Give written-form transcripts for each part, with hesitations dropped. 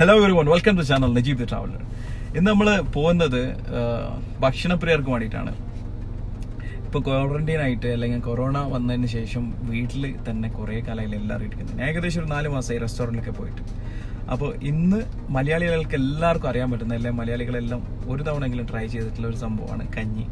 Hello everyone, welcome to the channel Najeebthetraveller. ഇന്ന് നമ്മൾ പോകുന്നത് ഭക്ഷണപ്രിയർക്ക് വേണ്ടിയിട്ടാണ്. ഇപ്പോൾ ക്വാറന്റൈൻ ആയിട്ട് അല്ലെങ്കിൽ കൊറോണ വന്നതിന് ശേഷം വീട്ടിൽ തന്നെ കുറേ കാലമായിട്ട് എല്ലാവരും ഇരിക്കുന്നത്. ഏകദേശം ഒരു 4 മാസമായി റെസ്റ്റോറൻറ്റിലൊക്കെ പോയിട്ട്. അപ്പോൾ ഇന്ന് മലയാളികൾക്ക് എല്ലാവർക്കും അറിയാൻ പറ്റുന്ന, അല്ലെങ്കിൽ മലയാളികളെല്ലാം ഒരു തവണയെങ്കിലും ട്രൈ ചെയ്തിട്ടുള്ള ഒരു സംഭവമാണ് കഞ്ഞി.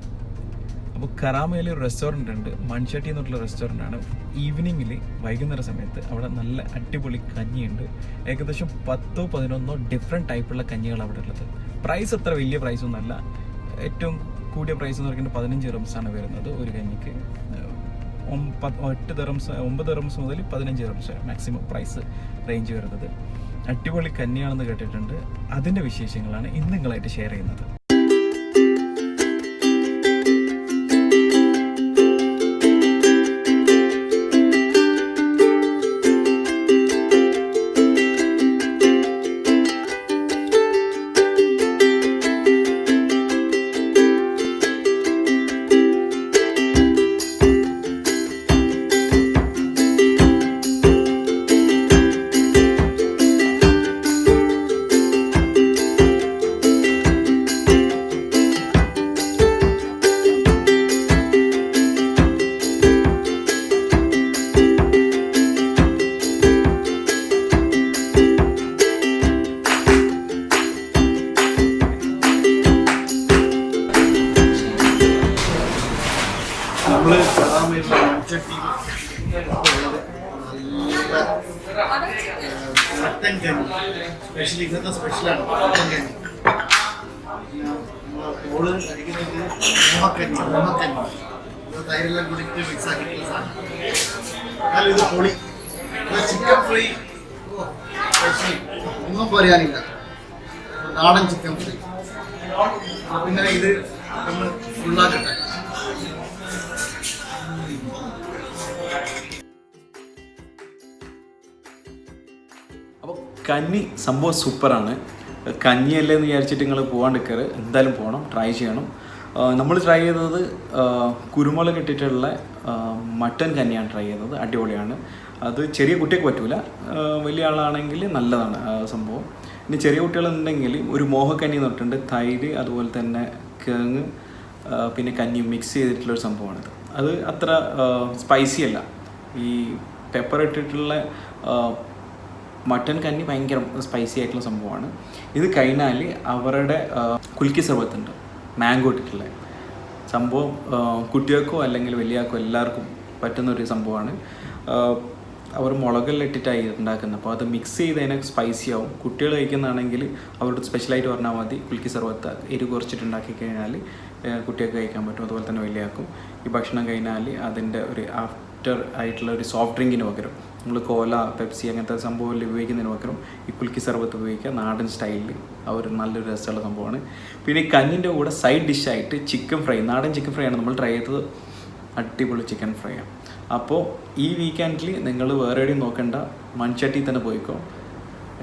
അപ്പോൾ കറാമയിൽ ഒരു റെസ്റ്റോറൻറ്റ് ഉണ്ട്, മൺചട്ടി എന്നുള്ള റെസ്റ്റോറൻ്റ് ആണ്. ഈവനിങ്ങിൽ വൈകുന്നേര സമയത്ത് അവിടെ നല്ല അടിപൊളി കഞ്ഞിയുണ്ട്. ഏകദേശം 10-11 ഡിഫറെൻറ്റ് ടൈപ്പുള്ള കഞ്ഞികൾ അവിടെ ഉള്ളത്. പ്രൈസ് അത്ര വലിയ പ്രൈസൊന്നുമല്ല. ഏറ്റവും കൂടിയ പ്രൈസ് എന്ന് പറയുന്നത് 15 ദിർഹംസാണ് വരുന്നത് ഒരു കഞ്ഞിക്ക്. 9 ദിർഹംസ് മുതൽ 15 ദിർഹംസ് മാക്സിമം പ്രൈസ് റേഞ്ച് വരുന്നത്. അടിപൊളി കഞ്ഞിയാണെന്ന് കേട്ടിട്ടുണ്ട്. അതിൻ്റെ വിശേഷങ്ങളാണ് ഇന്ന് നിങ്ങളായിട്ട് ഷെയർ ചെയ്യുന്നത്. നമ്മൾ കറാമയിലുള്ള മൺചട്ടി മട്ടൻ കഞ്ഞി സ്പെഷ്യലി ഇന്നത്തെ സ്പെഷ്യലാണ് മട്ടൻ കഞ്ഞി. ഓള് കഴിക്കുന്നത് മോഹക്കഞ്ഞി തൈരെല്ലാം കൂടിയിട്ട് മിക്സ് ആക്കിയിട്ടുള്ള സാധനം. എന്നാലും ഇത് പൊളി. ചിക്കൻ ഫ്രൈ സ്പെഷ്യലി ഒന്നും പറയാനില്ല, നാടൻ ചിക്കൻ ഫ്രൈ. പിന്നെ ഇത് നമ്മൾ ഫുള്ളാക്കട്ടെ. അപ്പോൾ കഞ്ഞി സംഭവം സൂപ്പറാണ്. കഞ്ഞിയല്ലേ എന്ന് വിചാരിച്ചിട്ട് നിങ്ങൾ പോകാണ്ടിരിക്കരുത്, എന്തായാലും പോകണം, ട്രൈ ചെയ്യണം. നമ്മൾ ട്രൈ ചെയ്തത് കുരുമുളക് ഇട്ടിട്ടുള്ള മട്ടൻ കഞ്ഞിയാണ് ട്രൈ ചെയ്തത്. അടിപൊളിയാണ്. അത് ചെറിയ കുട്ടിക്ക് പറ്റൂല, വലിയ ആളാണെങ്കിൽ നല്ലതാണ് സംഭവം. ഇനി ചെറിയ കുട്ടികളുണ്ടെങ്കിൽ ഒരു മോഹക്കഞ്ഞി എന്ന് പറഞ്ഞിട്ടുണ്ട്. തൈര്, അതുപോലെ തന്നെ കിഴങ്ങ്, പിന്നെ കഞ്ഞി മിക്സ് ചെയ്തിട്ടുള്ളൊരു സംഭവമാണിത്. അത് അത്ര സ്പൈസി അല്ല. ഈ പെപ്പർ ഇട്ടിട്ടുള്ള മട്ടൻ കഞ്ഞി ഭയങ്കര സ്പൈസി ആയിട്ടുള്ള സംഭവമാണ്. ഇത് കഴിഞ്ഞാൽ അവരുടെ കുൽക്കി സർബത്തുണ്ട്, മാംഗോ ഇട്ടിട്ടുള്ള സംഭവം. കുട്ടികൾക്കോ അല്ലെങ്കിൽ വലിയാൾക്കോ എല്ലാവർക്കും പറ്റുന്നൊരു സംഭവമാണ്. അവർ മുളകെല്ലാം ഇട്ടിട്ടായി ഉണ്ടാക്കുന്നത്. അപ്പോൾ അത് മിക്സ് ചെയ്തതിന് സ്പൈസി ആവും. കുട്ടികൾ കഴിക്കുന്നതാണെങ്കിൽ അവരോട് സ്പെഷ്യലായിട്ട് പറഞ്ഞാൽ മതി, കുൽക്കി സർബത്ത് എരിവ് കുറച്ചിട്ടുണ്ടാക്കി കഴിഞ്ഞാൽ കുട്ടികൾക്ക് കഴിക്കാൻ പറ്റും. അതുപോലെ തന്നെ വലിയാക്കും. ഈ ഭക്ഷണം കഴിഞ്ഞാൽ അതിൻ്റെ ഒരു ആഫ്റ്റർ ആയിട്ടുള്ള ഒരു സോഫ്റ്റ് ഡ്രിങ്കിന് പകരം നമ്മൾ കോല, പെപ്സി അങ്ങനത്തെ സംഭവം ഉപയോഗിക്കുന്നതിന് പകരം ഈ കുൽക്കി സർബത്ത് ഉപയോഗിക്കുക. നാടൻ സ്റ്റൈലിൽ അവർ നല്ലൊരു രസമുള്ള സംഭവമാണ്. പിന്നെ ഈ കഞ്ഞിൻ്റെ കൂടെ സൈഡ് ഡിഷായിട്ട് ചിക്കൻ ഫ്രൈ, നാടൻ ചിക്കൻ ഫ്രൈ ആണ് നമ്മൾ ട്രൈ ചെയ്തത്. അടിപൊളി ചിക്കൻ ഫ്രൈ ആണ്. അപ്പോൾ ഈ വീക്കെൻഡിൽ നിങ്ങൾ വേറെ എവിടെയും നോക്കേണ്ട, മൺചട്ടി തന്നെ പോയിക്കോ.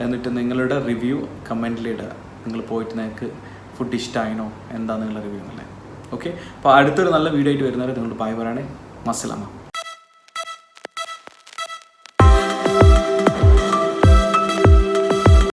എന്നിട്ട് നിങ്ങളുടെ റിവ്യൂ കമൻറ്റിലിടുക. നിങ്ങൾ പോയിട്ട് നിങ്ങൾക്ക് ഫുഡ് ഇഷ്ടമായിനോ, എന്താ നിങ്ങളുടെ റിവ്യൂ എന്നല്ലേ. ഓക്കെ, അപ്പോൾ അടുത്തൊരു നല്ല വീഡിയോ ആയിട്ട് വരുന്നവരെ നിങ്ങളുടെ ബൈ പറയണേ. മസ്സലാമ.